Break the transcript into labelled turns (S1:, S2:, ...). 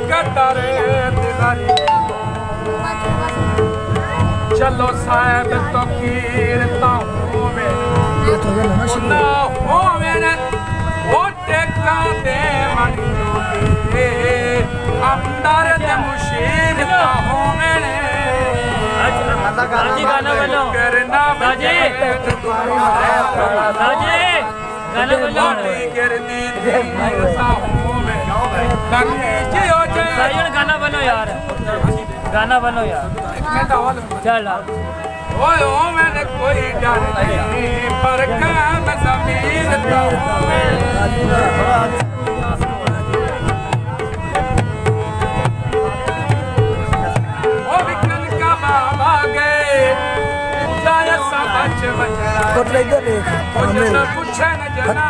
S1: कदरे दिगारी चलो साहब तो कीरता होवे ना होवे न वो टेका दे मंजूरी अंदर दे मुशीरता होवे न
S2: साजी गाना बोलो साजी गाना बोलो
S1: गिरदी सा होवे जियो
S2: साजी गाना बनो यार गाना बनो यार चल
S1: ओए ओ मैंने कोई डर नहीं पर काम ज़मीन दा होवे ओ विकल का बाबा गए जाया सा बच बच
S3: इधर देख
S1: कुछ न पूछे न जना